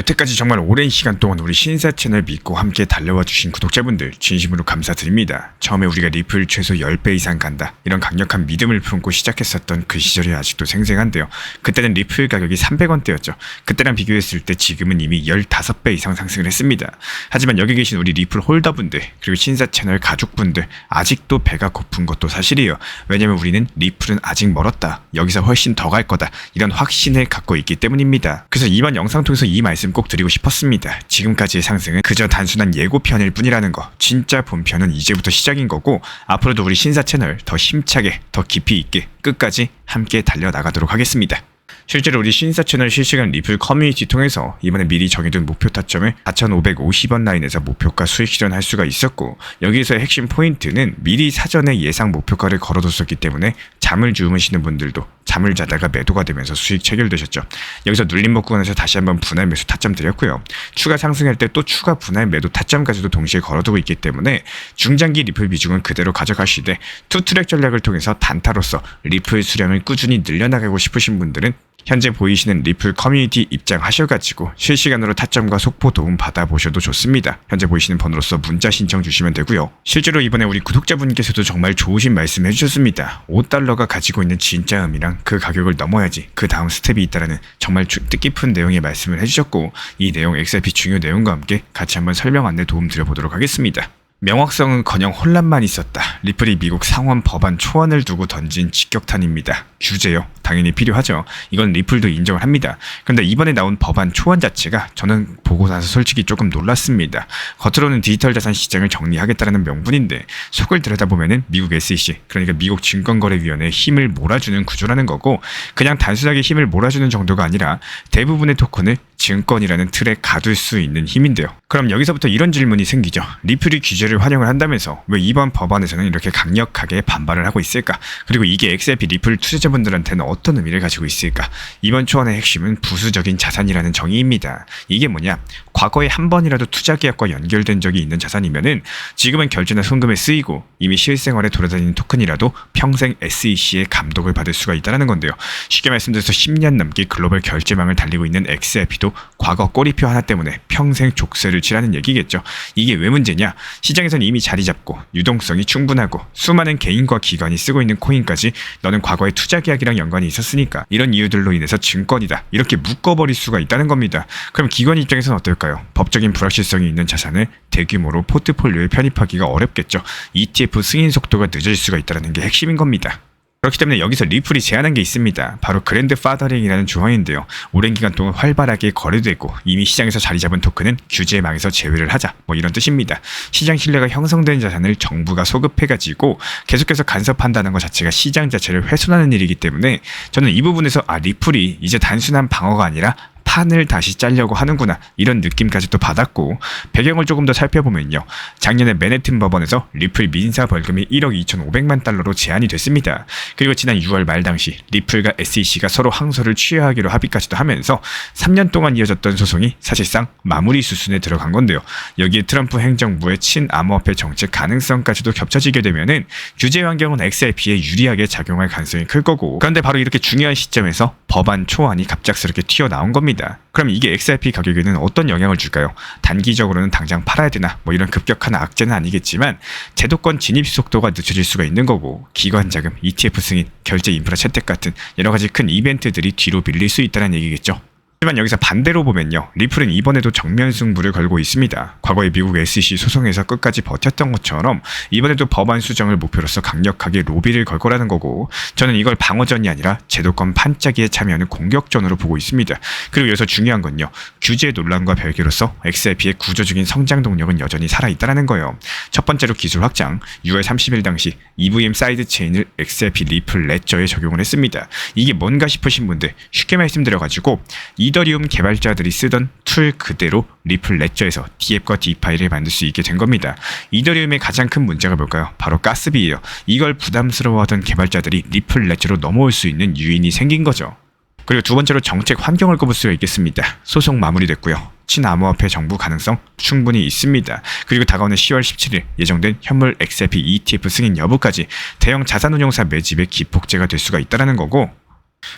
여태까지 정말 오랜 시간 동안 우리 신사 채널 믿고 함께 달려와 주신 구독자분들 진심으로 감사드립니다. 처음에 우리가 리플 최소 10배 이상 간다 이런 강력한 믿음을 품고 시작했었던 그 시절이 아직도 생생한데요. 그때는 리플 가격이 300원대였죠. 그때랑 비교했을 때 지금은 이미 15배 이상 상승을 했습니다. 하지만 여기 계신 우리 리플 홀더분들 그리고 신사 채널 가족분들 아직도 배가 고픈 것도 사실이에요. 왜냐면 우리는 리플은 아직 멀었다. 여기서 훨씬 더 갈 거다. 이런 확신을 갖고 있기 때문입니다. 그래서 이번 영상 통해서 이 말씀 꼭 드리고 싶었습니다. 지금까지의 상승은 그저 단순한 예고편일 뿐이라는 거. 진짜 본편은 이제부터 시작인 거고 앞으로도 우리 신사 채널 더 힘차게 더 깊이 있게 끝까지 함께 달려나가도록 하겠습니다. 실제로 우리 신사 채널 실시간 리플 커뮤니티 통해서 이번에 미리 정해둔 목표 타점을 4,550원 라인에서 목표가 수익 실현할 수가 있었고 여기에서의 핵심 포인트는 미리 사전에 예상 목표가를 걸어뒀었기 때문에 잠을 주무시는 분들도 잠을 자다가 매도가 되면서 수익 체결되셨죠. 여기서 눌림목 구간에서 다시 한번 분할 매수 타점 드렸고요. 추가 상승할 때 또 추가 분할 매도 타점까지도 동시에 걸어두고 있기 때문에 중장기 리플 비중은 그대로 가져가시되 투트랙 전략을 통해서 단타로서 리플 수량을 꾸준히 늘려나가고 싶으신 분들은 현재 보이시는 리플 커뮤니티 입장하셔가지고 실시간으로 타점과 속보 도움 받아보셔도 좋습니다. 현재 보이시는 번호로서 문자 신청 주시면 되고요. 실제로 이번에 우리 구독자분께서도 정말 좋으신 말씀 해주셨습니다. 5달러가 가지고 있는 진짜 의미랑 그 가격을 넘어야지 그 다음 스텝이 있다라는 정말 뜻깊은 내용의 말씀을 해주셨고 이 내용 XRP 중요 내용과 함께 같이 한번 설명 안내 도움 드려보도록 하겠습니다. 명확성은커녕 혼란만 있었다. 리플이 미국 상원 법안 초안을 두고 던진 직격탄입니다. 규제요. 당연히 필요하죠. 이건 리플도 인정을 합니다. 그런데 이번에 나온 법안 초안 자체가 저는 보고 나서 솔직히 조금 놀랐습니다. 겉으로는 디지털 자산 시장을 정리하겠다는 명분인데 속을 들여다보면은 미국 SEC 그러니까 미국 증권거래위원회에 힘을 몰아주는 구조라는 거고 그냥 단순하게 힘을 몰아주는 정도가 아니라 대부분의 토큰을 증권이라는 틀에 가둘 수 있는 힘인데요. 그럼 여기서부터 이런 질문이 생기죠. 리플이 규제를 환영을 한다면서 왜 이번 법안에서는 이렇게 강력하게 반발을 하고 있을까? 그리고 이게 XRP 리플 투자자분들한테는 어떤 의미를 가지고 있을까? 이번 초안의 핵심은 부수적인 자산이라는 정의입니다. 이게 뭐냐? 과거에 한 번이라도 투자 계약과 연결된 적이 있는 자산이면은 지금은 결제나 송금에 쓰이고 이미 실생활에 돌아다니는 토큰이라도 평생 SEC의 감독을 받을 수가 있다는 건데요. 쉽게 말씀드려서 10년 넘게 글로벌 결제망을 달리고 있는 XRP도 과거 꼬리표 하나 때문에 평생 족쇄를 치라는 얘기겠죠. 이게 왜 문제냐? 시장에서는 이미 자리 잡고 유동성이 충분하고 수많은 개인과 기관이 쓰고 있는 코인까지 너는 과거에 투자 계약이랑 연관이 있었으니까 이런 이유들로 인해서 증권이다 이렇게 묶어버릴 수가 있다는 겁니다. 그럼 기관 입장에서는 어떨까요? 법적인 불확실성이 있는 자산을 대규모로 포트폴리오에 편입하기가 어렵겠죠. ETF 승인 속도가 늦어질 수가 있다는 게 핵심인 겁니다. 그렇기 때문에 여기서 리플이 제안한 게 있습니다. 바로 그랜드 파더링이라는 조항인데요. 오랜 기간 동안 활발하게 거래되고 이미 시장에서 자리 잡은 토큰은 규제망에서 제외를 하자 뭐 이런 뜻입니다. 시장 신뢰가 형성된 자산을 정부가 소급해가지고 계속해서 간섭한다는 것 자체가 시장 자체를 훼손하는 일이기 때문에 저는 이 부분에서 리플이 이제 단순한 방어가 아니라 판을 다시 짜려고 하는구나 이런 느낌까지 또 받았고 배경을 조금 더 살펴보면요. 작년에 맨해튼 법원에서 리플 민사 벌금이 1억 2,500만 달러로 제한이 됐습니다. 그리고 지난 6월 말 당시 리플과 SEC가 서로 항소를 취하하기로 합의까지도 하면서 3년 동안 이어졌던 소송이 사실상 마무리 수순에 들어간 건데요. 여기에 트럼프 행정부의 친암호화폐 정책 가능성까지도 겹쳐지게 되면은 규제 환경은 XRP에 유리하게 작용할 가능성이 클 거고 그런데 바로 이렇게 중요한 시점에서 법안 초안이 갑작스럽게 튀어나온 겁니다. 그럼 이게 XRP 가격에는 어떤 영향을 줄까요? 단기적으로는 당장 팔아야 되나 뭐 이런 급격한 악재는 아니겠지만 제도권 진입 속도가 늦춰질 수가 있는 거고 기관 자금, ETF 승인, 결제 인프라 채택 같은 여러 가지 큰 이벤트들이 뒤로 밀릴 수 있다는 얘기겠죠. 하지만 여기서 반대로 보면요. 리플은 이번에도 정면 승부를 걸고 있습니다. 과거에 미국 SEC 소송에서 끝까지 버텼던 것처럼 이번에도 법안 수정을 목표로서 강력하게 로비를 걸 거라는 거고 저는 이걸 방어전이 아니라 제도권 판짜기에 참여하는 공격전으로 보고 있습니다. 그리고 여기서 중요한 건요. 규제 논란과 별개로서 XRP의 구조적인 성장 동력은 여전히 살아있다는 거예요. 첫 번째로 기술 확장, 6월 30일 당시 EVM 사이드 체인을 XRP 리플 레저에 적용을 했습니다. 이게 뭔가 싶으신 분들 쉽게 말씀드려가지고 이더리움 개발자들이 쓰던 툴 그대로 리플 레저에서 DApp과 DeFi를 만들 수 있게 된 겁니다. 이더리움의 가장 큰 문제가 뭘까요? 바로 가스비예요. 이걸 부담스러워하던 개발자들이 리플 레저로 넘어올 수 있는 유인이 생긴 거죠. 그리고 두 번째로 정책 환경을 꼽을 수가 있겠습니다. 소송 마무리됐고요. 친암호화폐 정부 가능성 충분히 있습니다. 그리고 다가오는 10월 17일 예정된 현물 XRP ETF 승인 여부까지 대형 자산운용사 매집의 기폭제가 될 수가 있다는 거고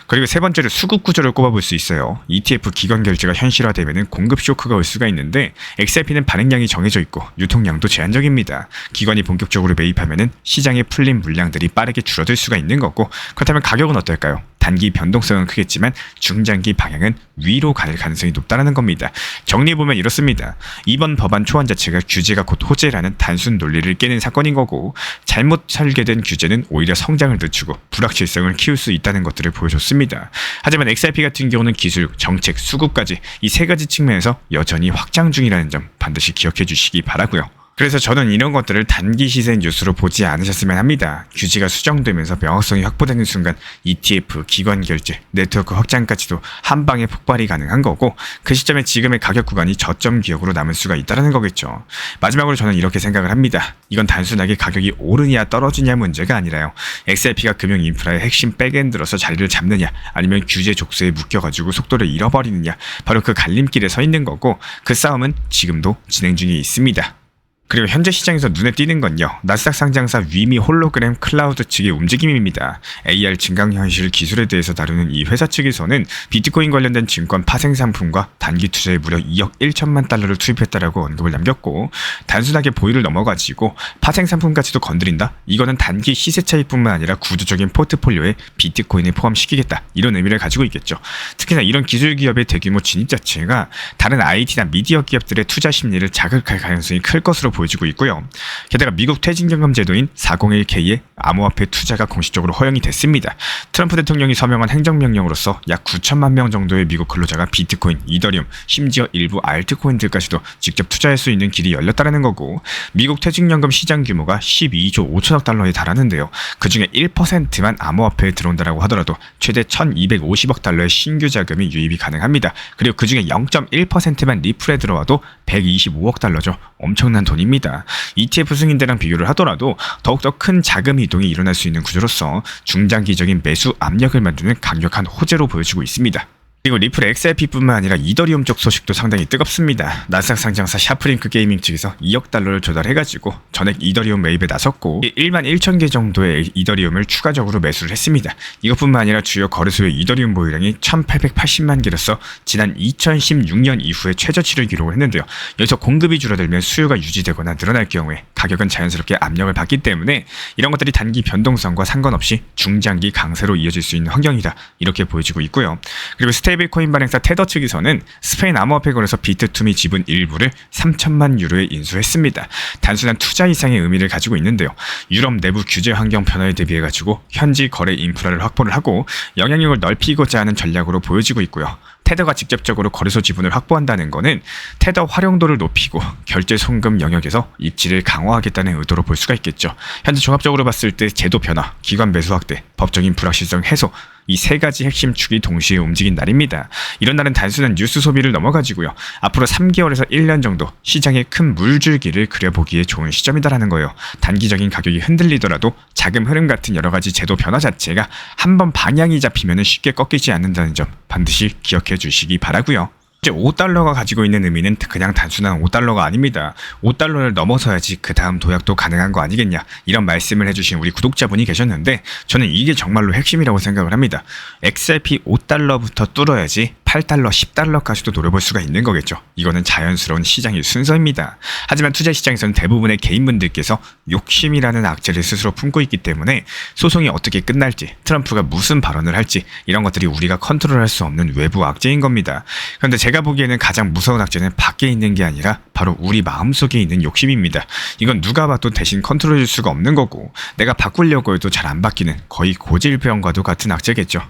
그리고 세 번째로 수급 구조를 꼽아볼 수 있어요. ETF 기관 결제가 현실화되면 공급 쇼크가 올 수가 있는데 XRP는 발행량이 정해져 있고 유통량도 제한적입니다. 기관이 본격적으로 매입하면 시장에 풀린 물량들이 빠르게 줄어들 수가 있는 거고, 그렇다면 가격은 어떨까요? 단기 변동성은 크겠지만 중장기 방향은 위로 갈 가능성이 높다는 겁니다. 정리해보면 이렇습니다. 이번 법안 초안 자체가 규제가 곧 호재라는 단순 논리를 깨는 사건인 거고, 잘못 설계된 규제는 오히려 성장을 늦추고 불확실성을 키울 수 있다는 것들을 보여줬습니다. 하지만 XRP 같은 경우는 기술, 정책, 수급까지 이 세 가지 측면에서 여전히 확장 중이라는 점 반드시 기억해 주시기 바라고요. 그래서 저는 이런 것들을 단기 시세 뉴스로 보지 않으셨으면 합니다. 규제가 수정되면서 명확성이 확보되는 순간 ETF, 기관 결제, 네트워크 확장까지도 한 방에 폭발이 가능한 거고, 그 시점에 지금의 가격 구간이 저점 기억으로 남을 수가 있다는 거겠죠. 마지막으로 저는 이렇게 생각을 합니다. 이건 단순하게 가격이 오르냐 떨어지냐 문제가 아니라요. XRP가 금융 인프라의 핵심 백엔드로서 자리를 잡느냐, 아니면 규제 족쇄에 묶여가지고 속도를 잃어버리느냐, 바로 그 갈림길에 서 있는 거고, 그 싸움은 지금도 진행 중에 있습니다. 그리고 현재 시장에서 눈에 띄는 건요, 나스닥 상장사 위미 홀로그램 클라우드 측의 움직임입니다. AR 증강현실 기술에 대해서 다루는 이 회사 측에서는 비트코인 관련된 증권 파생 상품과 단기 투자에 무려 2억 1천만 달러를 투입했다라고 언급을 남겼고, 단순하게 보유를 넘어가지고 파생 상품까지도 건드린다? 이거는 단기 시세 차익뿐만 아니라 구조적인 포트폴리오에 비트코인을 포함시키겠다, 이런 의미를 가지고 있겠죠. 특히나 이런 기술 기업의 대규모 진입 자체가 다른 IT나 미디어 기업들의 투자 심리를 자극할 가능성이 클 것으로 보여지고 있고요. 게다가 미국 퇴직연금 제도인 401k의 암호화폐 투자가 공식적으로 허용이 됐습니다. 트럼프 대통령이 서명한 행정명령으로서 약 9천만 명 정도의 미국 근로자가 비트코인, 이더리움, 심지어 일부 알트코인들까지도 직접 투자할 수 있는 길이 열렸다는 거고, 미국 퇴직연금 시장 규모가 12조 5천억 달러에 달하는데요. 그중에 1%만 암호화폐에 들어온다라고 하더라도 최대 1250억 달러의 신규 자금이 유입이 가능합니다. 그리고 그중에 0.1%만 리플에 들어와도 125억 달러죠. 엄청난 돈입니다. ETF 승인대랑 비교를 하더라도 더욱더 큰 자금 이동이 일어날 수 있는 구조로서 중장기적인 매수 압력을 만드는 강력한 호재로 보여지고 있습니다. 그리고 리플 XRP뿐만 아니라 이더리움 쪽 소식도 상당히 뜨겁습니다. 나스닥 상장사 샤프링크 게이밍 측에서 2억 달러를 조달해가지고 전액 이더리움 매입에 나섰고 1만 1천 개 정도의 이더리움을 추가적으로 매수를 했습니다. 이것뿐만 아니라 주요 거래소의 이더리움 보유량이 1880만 개로서 지난 2016년 이후에 최저치를 기록을 했는데요. 여기서 공급이 줄어들면 수요가 유지되거나 늘어날 경우에 가격은 자연스럽게 압력을 받기 때문에 이런 것들이 단기 변동성과 상관없이 중장기 강세로 이어질 수 있는 환경이다, 이렇게 보여지고 있고요. 그리고 스테이블코인 발행사 테더 측에서는 스페인 암호화폐 거래소 비트투미 지분 일부를 3천만 유로에 인수했습니다. 단순한 투자 이상의 의미를 가지고 있는데요. 유럽 내부 규제 환경 변화에 대비해가지고 현지 거래 인프라를 확보를 하고 영향력을 넓히고자 하는 전략으로 보여지고 있고요. 테더가 직접적으로 거래소 지분을 확보한다는 것은 테더 활용도를 높이고 결제 송금 영역에서 입지를 강화하겠다는 의도로 볼 수가 있겠죠. 현재 종합적으로 봤을 때 제도 변화, 기관 매수 확대, 법적인 불확실성 해소, 이 세 가지 핵심 축이 동시에 움직인 날입니다. 이런 날은 단순한 뉴스 소비를 넘어가지고요. 앞으로 3개월에서 1년 정도 시장의 큰 물줄기를 그려보기에 좋은 시점이다라는 거예요. 단기적인 가격이 흔들리더라도 자금 흐름 같은 여러 가지 제도 변화 자체가 한번 방향이 잡히면 쉽게 꺾이지 않는다는 점 반드시 기억해 주시기 바라고요. 이제 5달러가 가지고 있는 의미는 그냥 단순한 5달러가 아닙니다. 5달러를 넘어서야지 그 다음 도약도 가능한 거 아니겠냐, 이런 말씀을 해주신 우리 구독자분이 계셨는데 저는 이게 정말로 핵심이라고 생각을 합니다. XRP 5달러부터 뚫어야지 8달러, 10달러까지도 노려볼 수가 있는 거겠죠. 이거는 자연스러운 시장의 순서입니다. 하지만 투자 시장에서는 대부분의 개인분들께서 욕심이라는 악재를 스스로 품고 있기 때문에 소송이 어떻게 끝날지, 트럼프가 무슨 발언을 할지 이런 것들이 우리가 컨트롤할 수 없는 외부 악재인 겁니다. 그런데 제가 보기에는 가장 무서운 악재는 밖에 있는 게 아니라 바로 우리 마음속에 있는 욕심입니다. 이건 누가 봐도 대신 컨트롤해줄 수가 없는 거고 내가 바꾸려고 해도 잘 안 바뀌는 거의 고질병과도 같은 악재겠죠.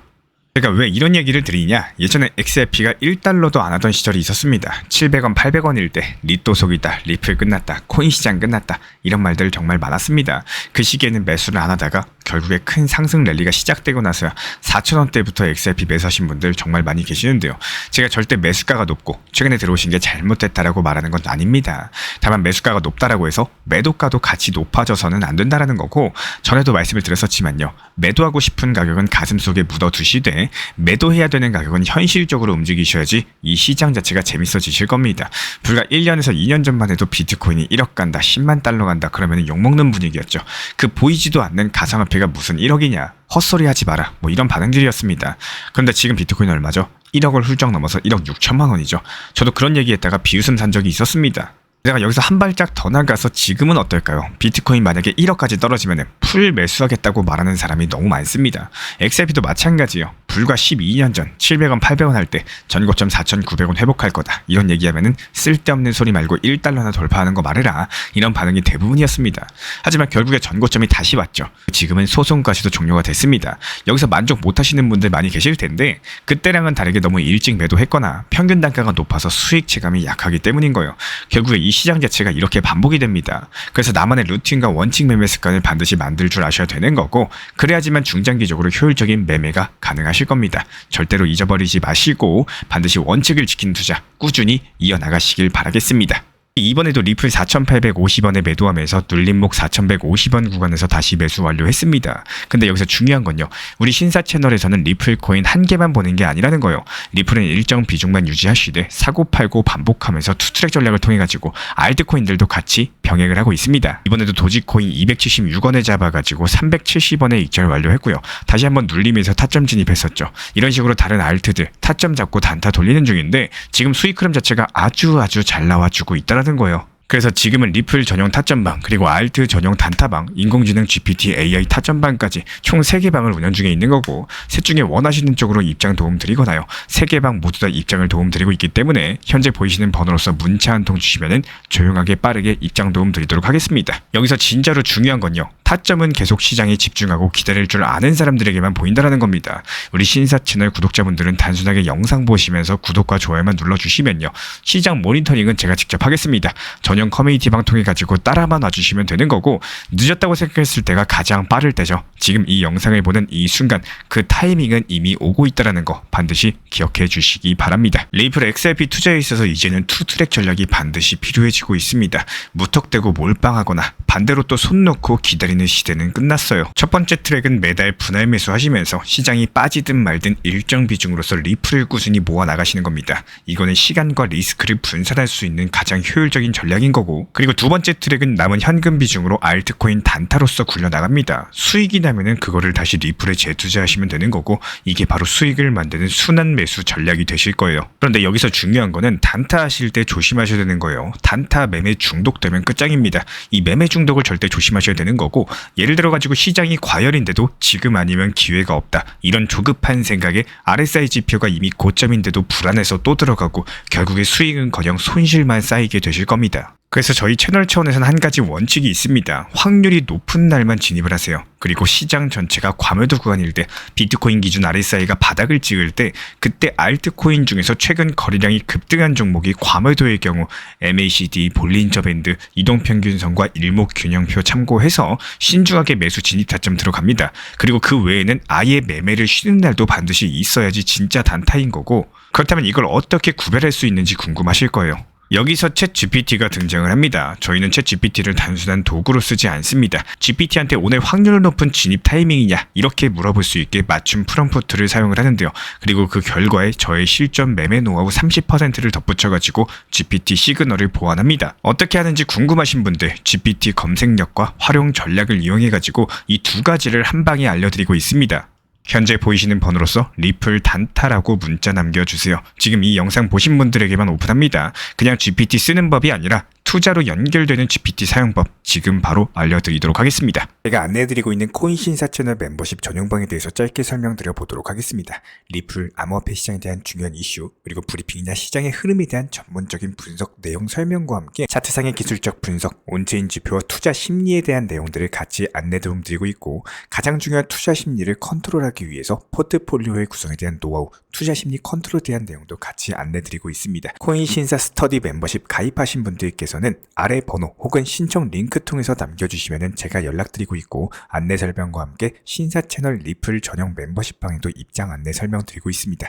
제가 왜 이런 얘기를 드리냐, 예전에 XRP가 1달러도 안 하던 시절이 있었습니다. 700원, 800원일 때 리또 속이다, 리플 끝났다, 코인 시장 끝났다, 이런 말들 정말 많았습니다. 그 시기에는 매수를 안 하다가 결국에 큰 상승 랠리가 시작되고 나서야 4,000원대부터 XRP 매수하신 분들 정말 많이 계시는데요. 제가 절대 매수가가 높고 최근에 들어오신 게 잘못됐다라고 말하는 건 아닙니다. 다만 매수가가 높다라고 해서 매도가도 같이 높아져서는 안 된다라는 거고, 전에도 말씀을 드렸었지만요. 매도하고 싶은 가격은 가슴속에 묻어두시되 때문에 매도해야 되는 가격은 현실적으로 움직이셔야지 이 시장 자체가 재밌어지실 겁니다. 불과 1년에서 2년 전만 해도 비트코인이 1억 간다, 10만 달러 간다 그러면 욕먹는 분위기였죠. 그 보이지도 않는 가상화폐가 무슨 1억이냐, 헛소리 하지 마라, 뭐 이런 반응들이었습니다. 그런데 지금 비트코인은 얼마죠? 1억을 훌쩍 넘어서 1억 6천만 원이죠. 저도 그런 얘기했다가 비웃음 산 적이 있었습니다. 내가 여기서 한 발짝 더 나가서 지금은 어떨까요? 비트코인 만약에 1억까지 떨어지면 풀 매수하겠다고 말하는 사람이 너무 많습니다. XRP도 마찬가지요. 불과 12년 전 700원, 800원 할 때 전고점 4,900원 회복할 거다. 이런 얘기하면은 쓸데없는 소리 말고 1달러나 돌파하는 거 말해라. 이런 반응이 대부분이었습니다. 하지만 결국에 전고점이 다시 왔죠. 지금은 소송까지도 종료가 됐습니다. 여기서 만족 못하시는 분들 많이 계실 텐데 그때랑은 다르게 너무 일찍 매도했거나 평균 단가가 높아서 수익 체감이 약하기 때문인 거예요. 결국에 이 시장 자체가 이렇게 반복이 됩니다. 그래서 나만의 루틴과 원칙 매매 습관을 반드시 만들 줄 아셔야 되는 거고 그래야지만 중장기적으로 효율적인 매매가 가능하실 겁니다. 절대로 잊어버리지 마시고 반드시 원칙을 지킨 투자 꾸준히 이어나가시길 바라겠습니다. 이번에도 리플 4,850원에 매도하면서 눌림목 4,150원 구간에서 다시 매수 완료했습니다. 근데 여기서 중요한 건요. 우리 신사 채널에서는 리플 코인 한 개만 보는 게 아니라는 거예요. 리플은 일정 비중만 유지하시되 사고 팔고 반복하면서 투트랙 전략을 통해 가지고 알트코인들도 같이 병행을 하고 있습니다. 이번에도 도지코인 276원에 잡아가지고 370원에 익절 완료했고요. 다시 한번 눌림에서 타점 진입했었죠. 이런 식으로 다른 알트들 타점 잡고 단타 돌리는 중인데 지금 수익 흐름 자체가 아주 잘 나와주고 있다는 거예요. 그래서 지금은 리플 전용 타점방 그리고 알트 전용 단타방 인공지능 GPT AI 타점방까지 총 3개 방을 운영 중에 있는 거고 셋 중에 원하시는 쪽으로 입장 도움 드리거나요 3개 방 모두 다 입장을 도움 드리고 있기 때문에 현재 보이시는 번호로서 문자 한 통 주시면은 조용하게 빠르게 입장 도움 드리도록 하겠습니다. 여기서 진짜로 중요한 건요. 타점은 계속 시장에 집중하고 기다릴 줄 아는 사람들에게만 보인다는 겁니다. 우리 신사 채널 구독자분들은 단순하게 영상 보시면서 구독과 좋아요만 눌러주시면요. 시장 모니터링은 제가 직접 하겠습니다. 전용 커뮤니티방 통해 가지고 따라만 와주시면 되는 거고 늦었다고 생각했을 때가 가장 빠를 때죠. 지금 이 영상을 보는 이 순간 그 타이밍은 이미 오고 있다는 거 반드시 기억해 주시기 바랍니다. 리플 XRP 투자에 있어서 이제는 투트랙 전략이 반드시 필요해지고 있습니다. 무턱대고 몰빵하거나 반대로 또 손 놓고 기다리는 시대는 끝났어요. 첫 번째 트랙은 매달 분할 매수하시면서 시장이 빠지든 말든 일정 비중으로서 리플을 꾸준히 모아 나가시는 겁니다. 이거는 시간과 리스크를 분산할 수 있는 가장 효율적인 전략인 거고 그리고 두 번째 트랙은 남은 현금 비중으로 알트코인 단타로서 굴려나갑니다. 수익이 나면은 그거를 다시 리플에 재투자하시면 되는 거고 이게 바로 수익을 만드는 순환 매수 전략이 되실 거예요. 그런데 여기서 중요한 거는 단타 하실 때 조심하셔야 되는 거예요. 단타 매매 중독되면 끝장입니다. 이 매매 중독을 절대 조심하셔야 되는 거고 예를 들어 가지고 시장이 과열인데도 지금 아니면 기회가 없다. 이런 조급한 생각에 RSI 지표가 이미 고점인데도 불안해서 또 들어가고 결국에 수익은커녕 손실만 쌓이게 되실 겁니다. 그래서 저희 채널 차원에서는 한 가지 원칙이 있습니다. 확률이 높은 날만 진입을 하세요. 그리고 시장 전체가 과매도 구간일 때 비트코인 기준 RSI가 바닥을 찍을 때 그때 알트코인 중에서 최근 거래량이 급등한 종목이 과매도의 경우 MACD, 볼린저 밴드, 이동평균선과 일목균형표 참고해서 신중하게 매수 진입 타점 들어갑니다. 그리고 그 외에는 아예 매매를 쉬는 날도 반드시 있어야지 진짜 단타인 거고 그렇다면 이걸 어떻게 구별할 수 있는지 궁금하실 거예요. 여기서 챗 GPT가 등장을 합니다. 저희는 챗 GPT를 단순한 도구로 쓰지 않습니다. GPT한테 오늘 확률 높은 진입 타이밍이냐 이렇게 물어볼 수 있게 맞춤 프롬프트를 사용을 하는데요. 그리고 그 결과에 저의 실전 매매 노하우 30%를 덧붙여가지고 GPT 시그널을 보완합니다. 어떻게 하는지 궁금하신 분들 GPT 검색력과 활용 전략을 이용해가지고 이 두 가지를 한 방에 알려드리고 있습니다. 현재 보이시는 번호로서 리플 단타라고 문자 남겨주세요. 지금 이 영상 보신 분들에게만 오픈합니다. 그냥 GPT 쓰는 법이 아니라 투자로 연결되는 GPT 사용법 지금 바로 알려드리도록 하겠습니다. 제가 안내해드리고 있는 코인신사 채널 멤버십 전용방에 대해서 짧게 설명드려 보도록 하겠습니다. 리플, 암호화폐 시장에 대한 중요한 이슈, 그리고 브리핑이나 시장의 흐름에 대한 전문적인 분석 내용 설명과 함께 차트상의 기술적 분석, 온체인 지표와 투자 심리에 대한 내용들을 같이 안내 도움 드리고 있고 가장 중요한 투자 심리를 컨트롤하기 위해서 포트폴리오의 구성에 대한 노하우, 투자 심리 컨트롤에 대한 내용도 같이 안내드리고 있습니다. 코인신사 스터디 멤버십 가입하신 분들께서는 아래 번호 혹은 신청 링크 통해서 남겨주시면 제가 연락드리고 있고 안내 설명과 함께 신사 채널 리플 전용 멤버십 방에도 입장 안내 설명드리고 있습니다.